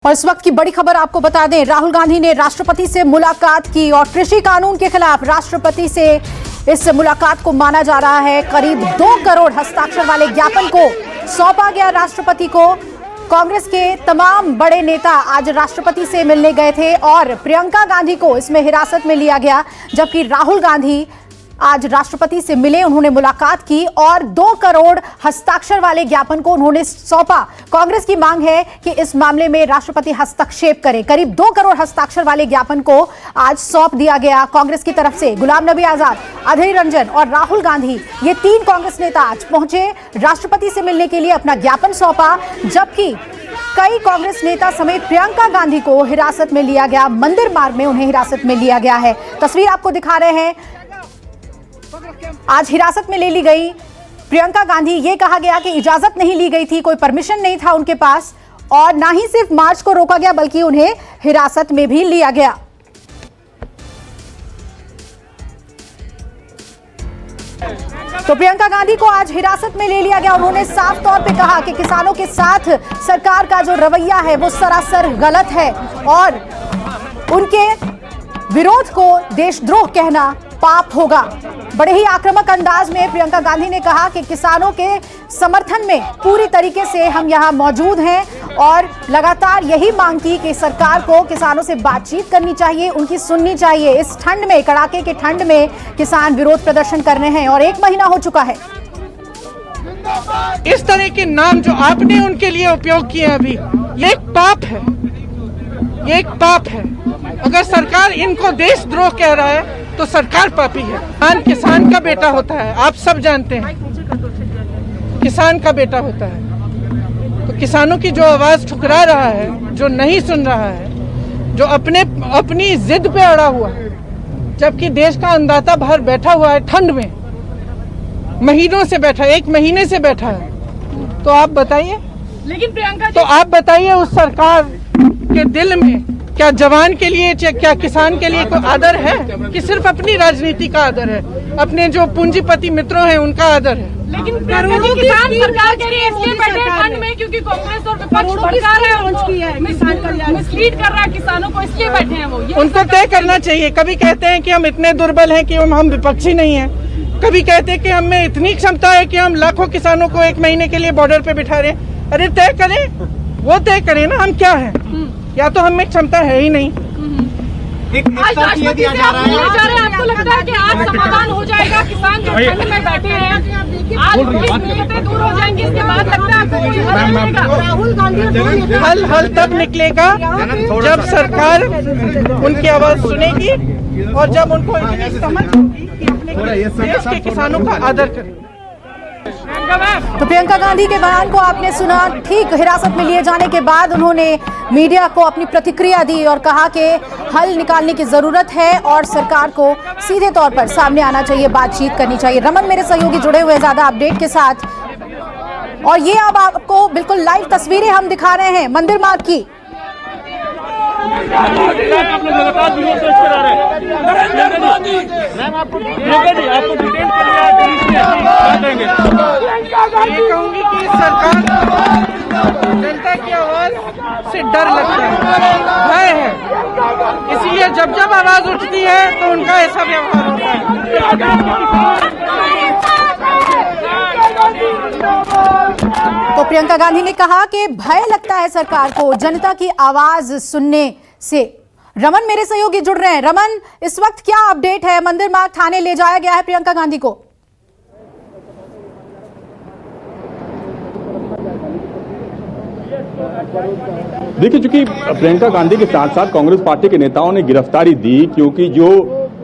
और इस वक्त की बड़ी खबर आपको बता दें, राहुल गांधी ने राष्ट्रपति से मुलाकात की और कृषि कानून के खिलाफ राष्ट्रपति से इस मुलाकात को माना जा रहा है। करीब 2 करोड़ हस्ताक्षर वाले ज्ञापन को सौंपा गया राष्ट्रपति को। कांग्रेस के तमाम बड़े नेता आज राष्ट्रपति से मिलने गए थे और प्रियंका गांधी को इसमें हिरासत में लिया गया, जबकि राहुल गांधी आज राष्ट्रपति से मिले, उन्होंने मुलाकात की और 2 करोड़ हस्ताक्षर वाले ज्ञापन को उन्होंने सौंपा। कांग्रेस की मांग है कि इस मामले में राष्ट्रपति हस्तक्षेप करें। करीब 2 करोड़ हस्ताक्षर वाले ज्ञापन को आज सौंप दिया गया कांग्रेस की तरफ से। गुलाम नबी आजाद, अधीर रंजन और राहुल गांधी, ये 3 कांग्रेस नेता आज पहुंचे राष्ट्रपति से मिलने के लिए, अपना ज्ञापन सौंपा, जबकि कई कांग्रेस नेता समेत प्रियंका गांधी को हिरासत में लिया गया। मंदिर मार्ग में उन्हें हिरासत में लिया गया है। तस्वीर आपको दिखा रहे हैं। आज हिरासत में ले ली गई प्रियंका गांधी। ये कहा गया कि इजाजत नहीं ली गई थी, कोई परमिशन नहीं था उनके पास, और ना ही सिर्फ मार्च को रोका गया बल्कि उन्हें हिरासत में भी लिया गया। तो प्रियंका गांधी को आज हिरासत में ले लिया गया। उन्होंने साफ तौर पे कहा कि किसानों के साथ सरकार का जो रवैया है वो सरासर गलत है और उनके विरोध को देशद्रोह कहना पाप होगा। बड़े ही आक्रामक अंदाज में प्रियंका गांधी ने कहा कि किसानों के समर्थन में पूरी तरीके से हम यहां मौजूद हैं और लगातार यही मांग की कि सरकार को किसानों से बातचीत करनी चाहिए, उनकी सुननी चाहिए। इस ठंड में, कड़ाके की ठंड में किसान विरोध प्रदर्शन कर रहे हैं और 1 महीना हो चुका है। इस तरह के नाम जो आपने उनके लिए उपयोग किए अभी, ये एक पाप है, ये एक पाप है। अगर सरकार इनको देशद्रोह कह रहा है तो सरकार पापी है। किसान का बेटा होता है, आप सब जानते हैं, किसान का बेटा होता है। तो किसानों की जो आवाज ठुकरा रहा है, जो नहीं सुन रहा है, जो अपनी जिद पे अड़ा हुआ, जबकि देश का अन्नदाता बाहर बैठा हुआ है ठंड में, महीनों से बैठा, 1 महीने से बैठा है, तो आप बताइए। लेकिन प्रियंका तो आप बताइए उस सरकार के दिल में क्या जवान के लिए, क्या किसान के लिए कोई आदर है कि सिर्फ अपनी राजनीति का आदर है, अपने जो पूंजीपति मित्रों हैं उनका आदर है। लेकिन किसान सरकार के लिए इसलिए बैठे ठंड में क्योंकि कांग्रेस और विपक्ष सरकार है, मिसलीड कर रहा है किसानों को, इसलिए बैठे हैं वो। उनको तय करना चाहिए। कभी कहते हैं कि हम इतने दुर्बल हैं कि हम विपक्षी नहीं हैं, कभी कहते हैं कि हम में इतनी क्षमता है कि हम लाखों किसानों को 1 महीने के लिए बॉर्डर पे बिठा रहे हैं। अरे तय करें, वो तय करें ना हम क्या है, या तो हमें क्षमता है ही नहीं। आज राष्ट्रपति से आप मिलने जा रहे हैं, आपको लगता है कि आज समाधान हो जाएगा? किसान जो ठंड में बैठे हैं आज मिलते दूर हो जाएंगे, इसके बाद लगता है आपको कोई हल मिलेगा? राहुल गांधी हल तब निकलेगा जब सरकार उनकी आवाज सुनेगी और जब उनको इतनी समझ होगी कि अपने देश के किसानों का आदर करें। तो प्रियंका गांधी के बयान को आपने सुना। ठीक हिरासत में लिए जाने के बाद उन्होंने मीडिया को अपनी प्रतिक्रिया दी और कहा कि हल निकालने की जरूरत है और सरकार को सीधे तौर पर सामने आना चाहिए, बातचीत करनी चाहिए। रमन मेरे सहयोगी जुड़े हुए ज्यादा अपडेट के साथ, और ये अब आपको बिल्कुल लाइव तस्वीरें हम दिखा रहे हैं मंदिर मार्ग की। कहूंगी कि सरकार जनता की आवाज से डर लगता है, भय है, इसलिए जब जब आवाज उठती है तो उनका ऐसा व्यवहार होता है। तो प्रियंका गांधी ने कहा कि भय लगता है सरकार को जनता की आवाज सुनने से। रमन मेरे सहयोगी जुड़ रहे हैं। रमन, इस वक्त क्या अपडेट है? मंदिर मार्ग थाने ले जाया गया है प्रियंका गांधी को। देखिए, चूंकि प्रियंका गांधी के साथ साथ कांग्रेस पार्टी के नेताओं ने गिरफ्तारी दी, क्योंकि जो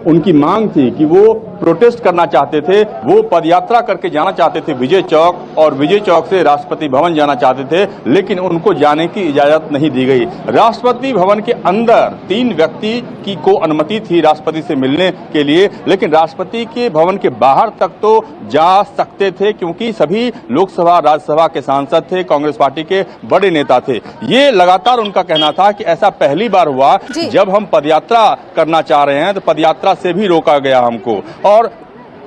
उनकी मांग थी कि वो प्रोटेस्ट करना चाहते थे, वो पदयात्रा करके जाना चाहते थे विजय चौक, और विजय चौक से राष्ट्रपति भवन जाना चाहते थे, लेकिन उनको जाने की इजाजत नहीं दी गई। राष्ट्रपति भवन के अंदर 3 व्यक्ति को अनुमति थी राष्ट्रपति से मिलने के लिए, लेकिन राष्ट्रपति के भवन के बाहर तक तो जा सकते थे क्योंकि सभी लोकसभा राज्यसभा के सांसद थे, कांग्रेस पार्टी के बड़े नेता थे। ये लगातार उनका कहना था कि ऐसा पहली बार हुआ जब हम पदयात्रा करना चाह रहे हैं तो पदयात्रा से भी रोका गया हमको। और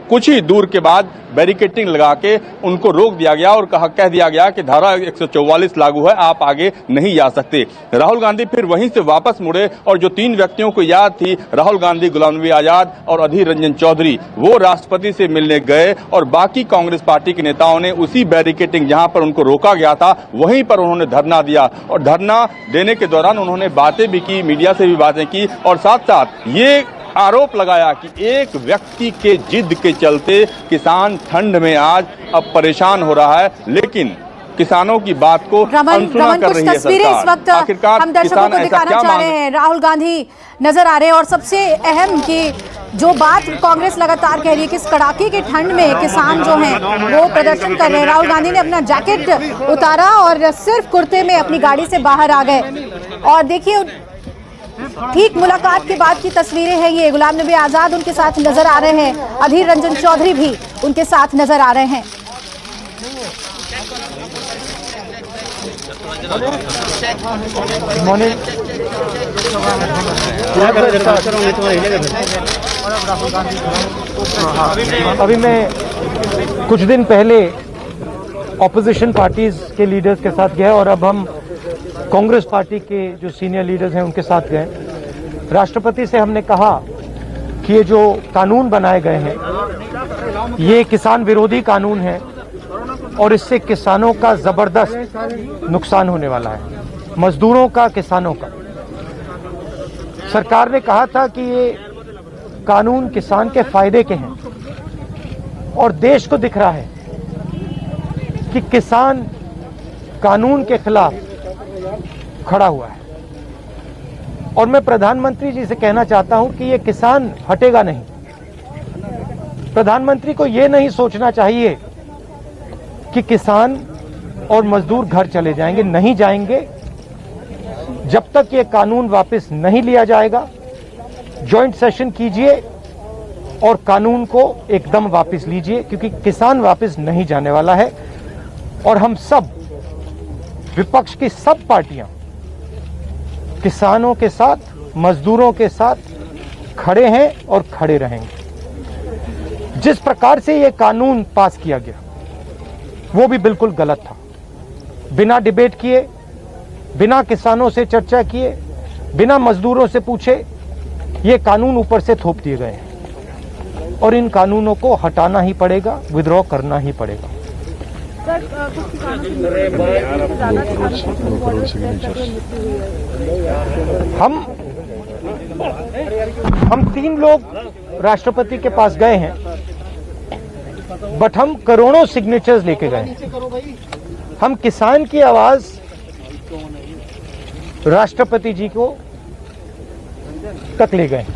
कुछ ही दूर के बाद बैरिकेटिंग लगा के उनको रोक दिया गया और कह दिया गया कि धारा 144 लागू है, आप आगे नहीं जा सकते। राहुल गांधी फिर वहीं से वापस मुड़े और जो 3 व्यक्तियों को याद थी, राहुल गांधी, गुलाम नबी आजाद और अधीर रंजन चौधरी, वो राष्ट्रपति से मिलने गए और बाकी कांग्रेस पार्टी के नेताओं ने उसी बैरिकेटिंग जहां पर उनको रोका गया था वहीं पर उन्होंने धरना दिया और धरना देने के दौरान उन्होंने बातें भी की, मीडिया से भी बातें की और साथ साथ ये आरोप लगाया कि एक व्यक्ति के जिद के चलते किसान ठंड में आज अब परेशान हो रहा है, लेकिन किसानों की बात को अनसुना कर रही है तस्वीरें इस वक्त आखिरकार हम दर्शकों को दिखाना चाह रहे हैं। राहुल गांधी नजर आ रहे हैं और सबसे अहम कि जो बात कांग्रेस लगातार कह रही है कि इस कड़ाके की ठंड में किसान जो हैं वो प्रदर्शन कर रहे हैं। राहुल गांधी ने अपना जैकेट उतारा और सिर्फ कुर्ते में अपनी गाड़ी से बाहर आ गए और देखिए ठीक मुलाकात के बाद की तस्वीरें हैं ये। गुलाम नबी आजाद उनके साथ नजर आ रहे हैं, अधीर रंजन चौधरी भी उनके साथ नजर आ रहे हैं। अभी मैं कुछ दिन पहले ऑपोजिशन पार्टीज के लीडर्स के साथ गया और अब हम कांग्रेस पार्टी के जो सीनियर लीडर्स हैं उनके साथ गए। राष्ट्रपति से हमने कहा कि ये जो कानून बनाए गए हैं ये किसान विरोधी कानून है और इससे किसानों का जबरदस्त नुकसान होने वाला है, मजदूरों का, किसानों का। सरकार ने कहा था कि ये कानून किसान के फायदे के हैं और देश को दिख रहा है कि किसान कानून के खिलाफ खड़ा हुआ है और मैं प्रधानमंत्री जी से कहना चाहता हूं कि ये किसान हटेगा नहीं। प्रधानमंत्री को ये नहीं सोचना चाहिए कि किसान और मजदूर घर चले जाएंगे, नहीं जाएंगे जब तक ये कानून वापस नहीं लिया जाएगा। जॉइंट सेशन कीजिए और कानून को एकदम वापस लीजिए क्योंकि किसान वापस नहीं जाने वाला है और हम सब, विपक्ष की सब पार्टियां किसानों के साथ, मजदूरों के साथ खड़े हैं और खड़े रहेंगे। जिस प्रकार से यह कानून पास किया गया वो भी बिल्कुल गलत था। बिना डिबेट किए, बिना किसानों से चर्चा किए, बिना मजदूरों से पूछे ये कानून ऊपर से थोप दिए गए हैं और इन कानूनों को हटाना ही पड़ेगा, विड्रॉ करना ही पड़ेगा। हम 3 लोग राष्ट्रपति के पास गए हैं बट हम करोड़ों सिग्नेचर्स लेके गए। हम किसान की आवाज राष्ट्रपति जी को तक ले गए।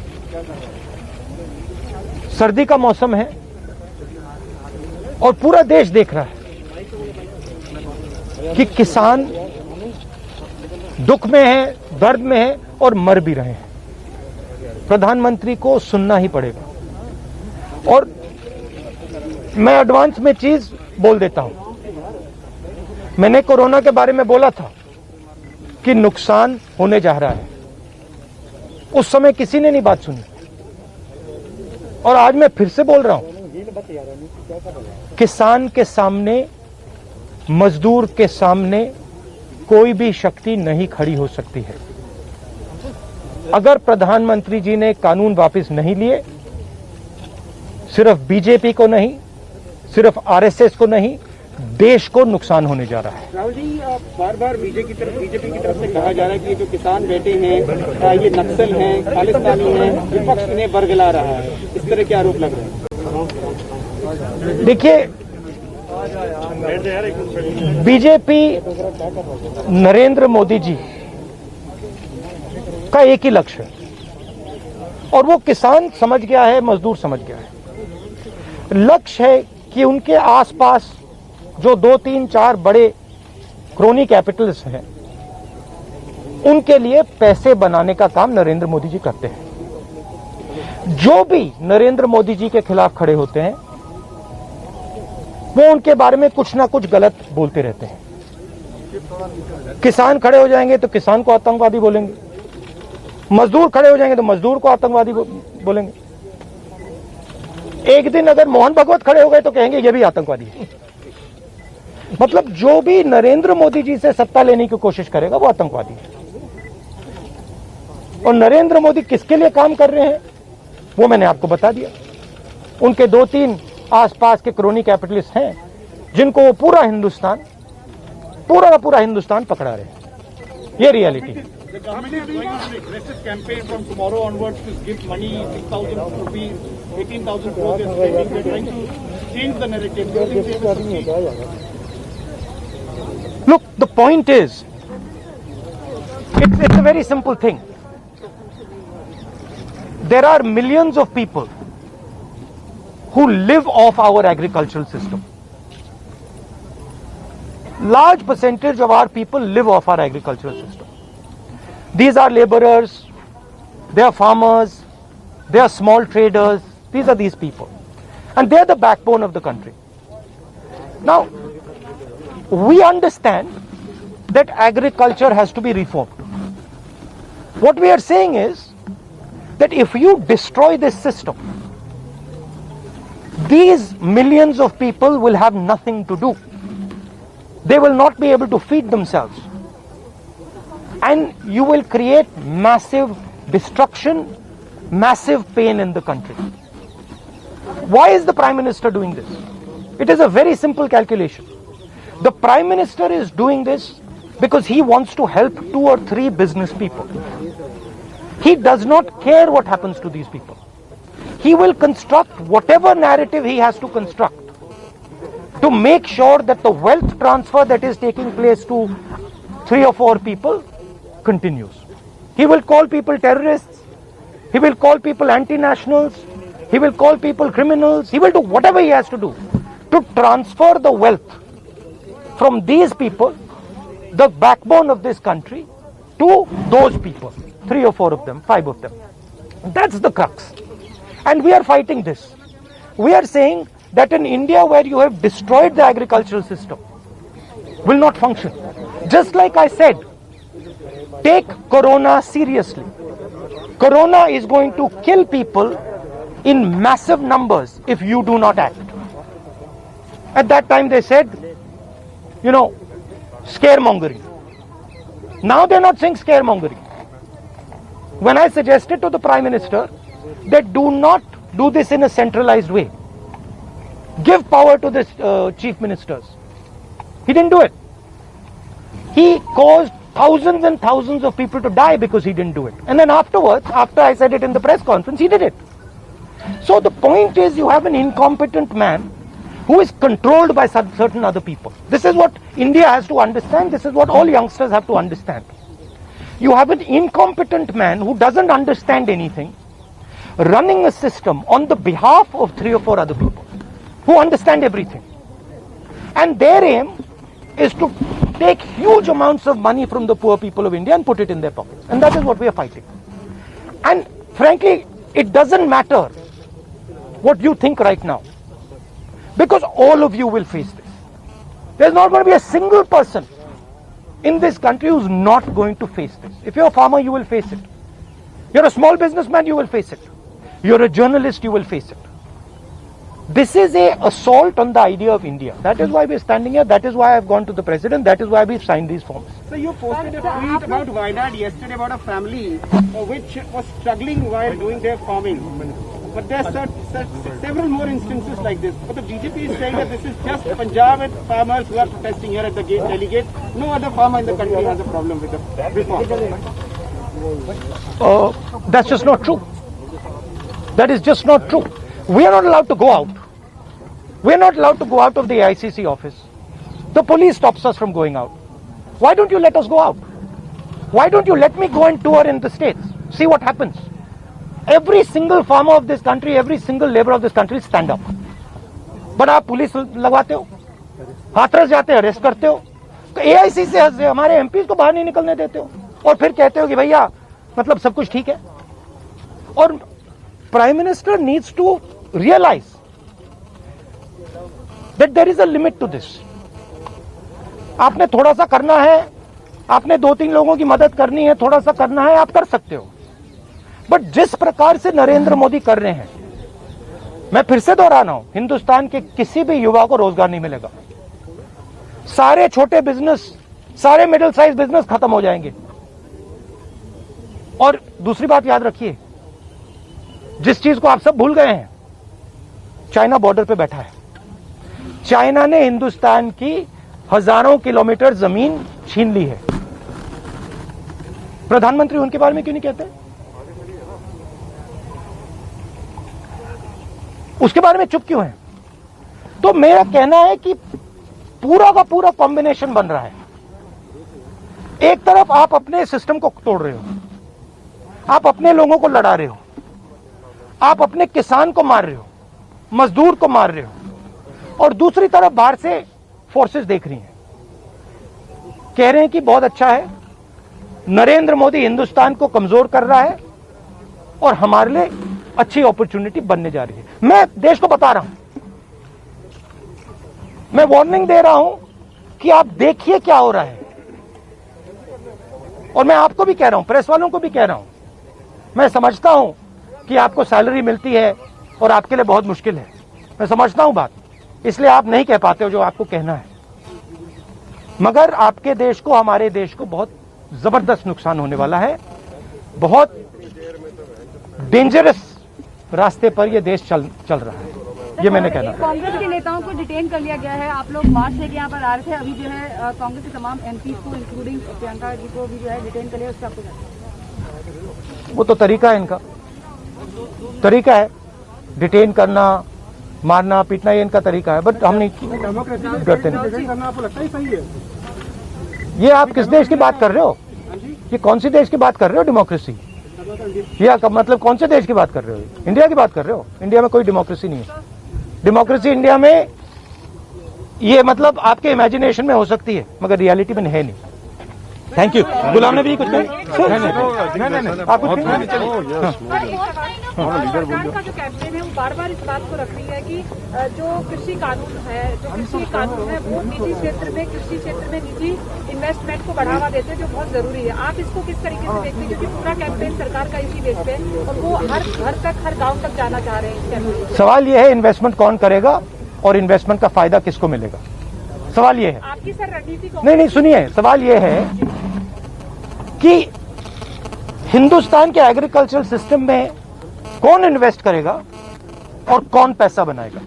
सर्दी का मौसम है और पूरा देश देख रहा है कि किसान दुख में है, दर्द में है और मर भी रहे हैं। प्रधानमंत्री को सुनना ही पड़ेगा और मैं एडवांस में चीज बोल देता हूं। मैंने कोरोना के बारे में बोला था कि नुकसान होने जा रहा है, उस समय किसी ने नहीं बात सुनी और आज मैं फिर से बोल रहा हूं, किसान के सामने, मजदूर के सामने कोई भी शक्ति नहीं खड़ी हो सकती है। अगर प्रधानमंत्री जी ने कानून वापस नहीं लिए, सिर्फ बीजेपी को नहीं, सिर्फ आरएसएस को नहीं, देश को नुकसान होने जा रहा है। राहुल जी, बार बार बीजेपी की तरफ से कहा जा रहा है कि ये जो किसान बैठे हैं ये नक्सल हैं, खालिस्तानी हैं, विपक्ष इन्हें बरगला रहा है, इस तरह के आरोप लग रहे हैं। देखिए, बीजेपी नरेंद्र मोदी जी का एक ही लक्ष्य है और वो किसान समझ गया है, मजदूर समझ गया है। लक्ष्य है कि उनके आसपास जो 2, 3, 4 बड़े क्रोनी कैपिटल्स हैं उनके लिए पैसे बनाने का काम नरेंद्र मोदी जी करते हैं। जो भी नरेंद्र मोदी जी के खिलाफ खड़े होते हैं वो उनके बारे में कुछ ना कुछ गलत बोलते रहते हैं। किसान खड़े हो जाएंगे तो किसान को आतंकवादी बोलेंगे, मजदूर खड़े हो जाएंगे तो मजदूर को आतंकवादी बोलेंगे। एक दिन अगर मोहन भागवत खड़े हो गए तो कहेंगे ये भी आतंकवादी है। मतलब जो भी नरेंद्र मोदी जी से सत्ता लेने की कोशिश करेगा वो आतंकवादी है। और नरेंद्र मोदी किसके लिए काम कर रहे हैं वो मैंने आपको बता दिया। उनके 2-3 आसपास के क्रोनी कैपिटलिस्ट हैं जिनको वो पूरा हिंदुस्तान पकड़ा रहे हैं। ये रियलिटी है। The government is going on an aggressive campaign from tomorrow onwards to give money, 6,000 rupees, 18,000 crores is spending. They're trying to change the narrative. Do you think they will succeed? Look, the point is, it's a very simple thing. There are millions of people who live off our agricultural system. Large percentage of our people live off our agricultural system. These are laborers, they are farmers, they are small traders, these are these people. And they are the backbone of the country. Now, we understand that agriculture has to be reformed. What we are saying is that if you destroy this system, these millions of people will have nothing to do. They will not be able to feed themselves. And you will create massive destruction, massive pain in the country. Why is the Prime Minister doing this? It is a very simple calculation. The Prime Minister is doing this because he wants to help 2 or 3 business people. He does not care what happens to these people. He will construct whatever narrative he has to construct to make sure that the wealth transfer that is taking place to 3 or 4 people continues. He will call people terrorists. He will call people anti-nationals. He will call people criminals. He will do whatever he has to do to transfer the wealth from these people, the backbone of this country, to those people. 3 or 4 of them, 5 of them. That's the crux. And we are fighting this. We are saying that in India, where you have destroyed the agricultural system, will not function. Just like I said, take Corona seriously. Corona is going to kill people in massive numbers if you do not act. At that time they said, scaremongering. Now they're not saying scaremongering. When I suggested to the Prime Minister that do not do this in a centralized way, give power to the chief ministers, he didn't do it. He caused thousands and thousands of people to die because he didn't do it. And then afterwards, after I said it in the press conference, he did it. So the point is, you have an incompetent man who is controlled by certain other people. This is what India has to understand. This is what all youngsters have to understand. You have an incompetent man who doesn't understand anything, running a system on the behalf of 3 or 4 other people who understand everything. And their aim is to take huge amounts of money from the poor people of India and put it in their pockets. And that is what we are fighting. And frankly, it doesn't matter what you think right now, because all of you will face this. There's not going to be a single person in this country who's not going to face this. If you're a farmer, you will face it. You're a small businessman, you will face it. You're a journalist, you will face it. This is an assault on the idea of India. That is why we're standing here. That is why I've gone to the president. That is why we've signed these forms. So you posted a tweet about Wayanad yesterday about a family which was struggling while doing their farming. But there are several more instances like this. But the BJP is saying that this is just Punjab and farmers who are protesting here at the Delhi gate. No other farmer in the country has a problem with the reform. That's just not true. That is just not true. We are not allowed to go out. We are not allowed to go out of the ICC office. The police stops us from going out. Why don't you let us go out? Why don't you let me go and tour in the states? See what happens. Every single farmer of this country, every single labor of this country stand up. But आप police लगवाते हो, हाथरस जाते हो, arrest करते हो, तो AIC से हमारे MPs को बाहर नहीं निकलने देते हो, और फिर कहते हो कि भैया मतलब सब कुछ ठीक है. और Prime Minister needs to realize that there is a limit to this. आपने थोड़ा सा करना है, आपने 2-3 लोगों की मदद करनी है, थोड़ा सा करना है, आप कर सकते हो. बट जिस प्रकार से नरेंद्र मोदी कर रहे हैं, मैं फिर से दोहरा रहा हूं, हिंदुस्तान के किसी भी युवा को रोजगार नहीं मिलेगा। सारे छोटे बिजनेस, सारे मिडिल साइज बिजनेस खत्म हो जाएंगे। और दूसरी बात याद रखिए, जिस चीज को आप सब भूल गए हैं, चाइना बॉर्डर पे बैठा है। चाइना ने हिंदुस्तान की हजारों किलोमीटर जमीन छीन ली है। प्रधानमंत्री उनके बारे में क्यों नहीं कहते? उसके बारे में चुप क्यों है? तो मेरा कहना है कि पूरा का पूरा कॉम्बिनेशन बन रहा है। एक तरफ आप अपने सिस्टम को तोड़ रहे हो, आप अपने लोगों को लड़ा रहे हो, आप अपने किसान को मार रहे हो, मजदूर को मार रहे हो, और दूसरी तरफ बाहर से फोर्सेस देख रही हैं, कह रहे हैं कि बहुत अच्छा है, नरेंद्र मोदी हिंदुस्तान को कमजोर कर रहा है और हमारे लिए अच्छी अपॉर्चुनिटी बनने जा रही है। मैं देश को बता रहा हूं, मैं वार्निंग दे रहा हूं कि आप देखिए क्या हो रहा है। और मैं आपको भी कह रहा हूं, प्रेस वालों को भी कह रहा हूं, मैं समझता हूं कि आपको सैलरी मिलती है और आपके लिए बहुत मुश्किल है, मैं समझता हूं बात, इसलिए आप नहीं कह पाते हो जो आपको कहना है। मगर आपके देश को, हमारे देश को बहुत जबरदस्त नुकसान होने वाला है। बहुत डेंजरस रास्ते पर यह देश चल रहा है, ये मैंने कहना है। कांग्रेस के नेताओं को डिटेन कर लिया गया है। आप लोग मार्च लेके यहाँ पर आ रहे थे, अभी जो है कांग्रेस के तमाम एमपी को इंक्लूडिंग प्रियंका जी को भी जो है डिटेन कर लिया, उसका आपको वो तो तरीका है, इनका तरीका है डिटेन करना, मारना पीटना, ये इनका तरीका है। बट हम नहीं करते नहीं। ये आप किस देश की बात कर रहे हो? ये कौन सी देश की बात कर रहे हो? डेमोक्रेसी या मतलब कौन से देश की बात कर रहे हो? इंडिया की बात कर रहे हो? इंडिया में कोई डेमोक्रेसी नहीं है। डेमोक्रेसी इंडिया में ये मतलब आपके इमेजिनेशन में हो सकती है, मगर रियलिटी में है नहीं। Thank you. गुलाम नबी कुछ नहीं, आप कुछ सरकार का जो कैंपेन है वो बार बार इस बात को रख रही है कि जो कृषि कानून है, वो निजी क्षेत्र में, कृषि क्षेत्र में निजी इन्वेस्टमेंट को बढ़ावा देते हैं, जो बहुत जरूरी है। आप इसको किस तरीके से देखते हैं? क्योंकि पूरा कैंपेन सरकार का इसी बेस पे, और वो हर घर तक, हर गाँव तक जाना चाह रहे हैं इस कैंपेन। सवाल ये है, इन्वेस्टमेंट कौन करेगा और इन्वेस्टमेंट का फायदा किसको मिलेगा? सवाल ये है। आपकी सर रणनीति नहीं, सुनिए, सवाल ये है कि हिंदुस्तान के एग्रीकल्चरल सिस्टम में कौन इन्वेस्ट करेगा और कौन पैसा बनाएगा।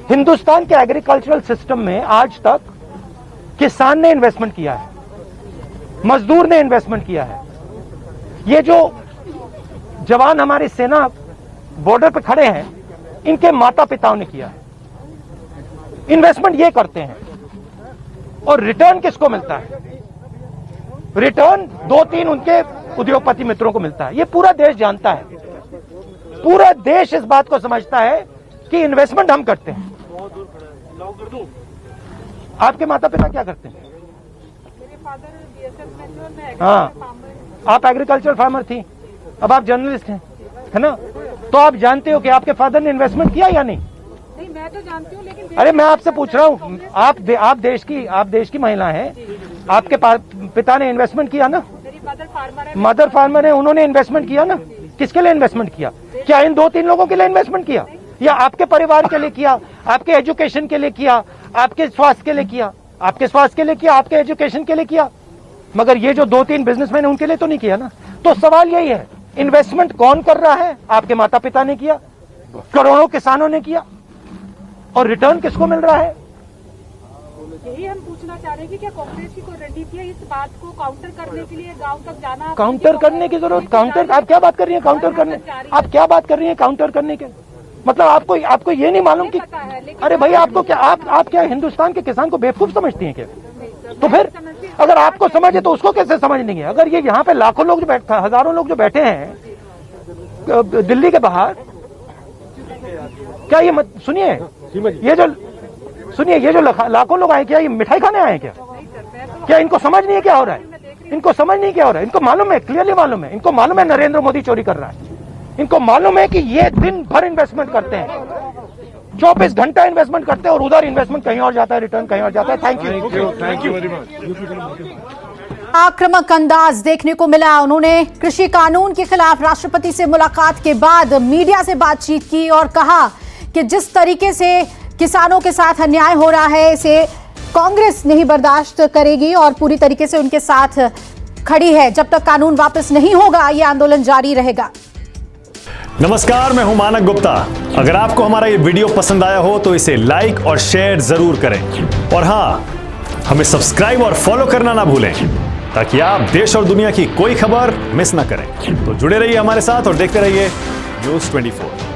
हिंदुस्तान के एग्रीकल्चरल सिस्टम में आज तक किसान ने इन्वेस्टमेंट किया है, मजदूर ने इन्वेस्टमेंट किया है। ये जो जवान हमारी सेना बॉर्डर पे खड़े हैं, इनके माता पिताओं ने किया है। इन्वेस्टमेंट ये करते हैं और रिटर्न किसको मिलता है? रिटर्न 2-3 उनके उद्योगपति मित्रों को मिलता है। ये पूरा देश जानता है, पूरा देश इस बात को समझता है कि इन्वेस्टमेंट हम करते हैं। आपके माता पिता क्या करते हैं? मेरे फादर बीएसएफ में थे और मैं हाँ, आप एग्रीकल्चर फार्मर थी, अब आप जर्नलिस्ट हैं, है ना? तो आप जानते हो कि आपके फादर ने इन्वेस्टमेंट किया या नहीं? नहीं, मैं तो जानती हूँ, लेकिन अरे मैं आपसे पूछ रहा हूँ, आप देश की महिला हैं, आपके पिता ने इन्वेस्टमेंट किया ना? मेरी मदर फार्मर है। मदर फार्मर है, उन्होंने इन्वेस्टमेंट किया ना? किसके लिए इन्वेस्टमेंट किया? क्या इन 2-3 लोगों के लिए इन्वेस्टमेंट किया, या आपके परिवार के लिए किया, आपके एजुकेशन के लिए किया, आपके स्वास्थ्य के लिए किया, आपके स्वास्थ्य के लिए किया, आपके एजुकेशन के लिए किया? मगर ये जो 2-3 बिजनेसमैन है, उनके लिए तो नहीं किया ना। तो सवाल यही है, इन्वेस्टमेंट कौन कर रहा है? आपके माता पिता ने किया, करोड़ों किसानों ने किया, और रिटर्न किसको मिल रहा है? यही हम पूछना चाह रहे हैं कि क्या कांग्रेस की कोई रणनीति है इस बात को काउंटर करने के लिए, गांव तक जाना? काउंटर करने की जरूरत, काउंटर आप क्या बात कर रही हैं? काउंटर करने, आप क्या बात कर रही हैं काउंटर करने के? मतलब आपको ये नहीं मालूम कि, अरे भाई आपको क्या, आप क्या हिंदुस्तान के किसान को बेवकूफ समझती हैं क्या? तो फिर अगर आपको समझे तो उसको कैसे समझ नहीं है? अगर ये यहाँ पे लाखों लोग जो बैठे, हजारों लोग जो बैठे हैं दिल्ली के बाहर, क्या ये सुनिए, ये जो लाखों लोग आए, क्या ये मिठाई खाने आए क्या? क्या इनको समझ नहीं है क्या हो रहा है? इनको समझ नहीं क्या हो रहा है? इनको मालूम है, क्लियरली मालूम है, इनको मालूम है नरेंद्र मोदी चोरी कर रहा है। इनको मालूम है कि ये दिन भर इन्वेस्टमेंट करते हैं, 24 घंटा इन्वेस्टमेंट करते हैं, और उधर इन्वेस्टमेंट कहीं और जाता है, रिटर्न कहीं और जाता है। Thank you very much. आक्रामक अंदाज देखने को मिला। उन्होंने कृषि कानून के खिलाफ राष्ट्रपति से मुलाकात के बाद मीडिया से बातचीत की और कहा कि जिस तरीके से किसानों के साथ अन्याय हो रहा है इसे कांग्रेस नहीं बर्दाश्त करेगी और पूरी तरीके से उनके साथ खड़ी है। जब तक कानून वापस नहीं होगा ये आंदोलन जारी रहेगा। नमस्कार, मैं हूं मानक गुप्ता। अगर आपको हमारा ये वीडियो पसंद आया हो तो इसे लाइक और शेयर जरूर करें और हां, हमें सब्सक्राइब और फॉलो करना ना भूलें ताकि आप देश और दुनिया की कोई खबर मिस ना करें। तो जुड़े रहिए हमारे साथ और देखते रहिए न्यूज़ 24।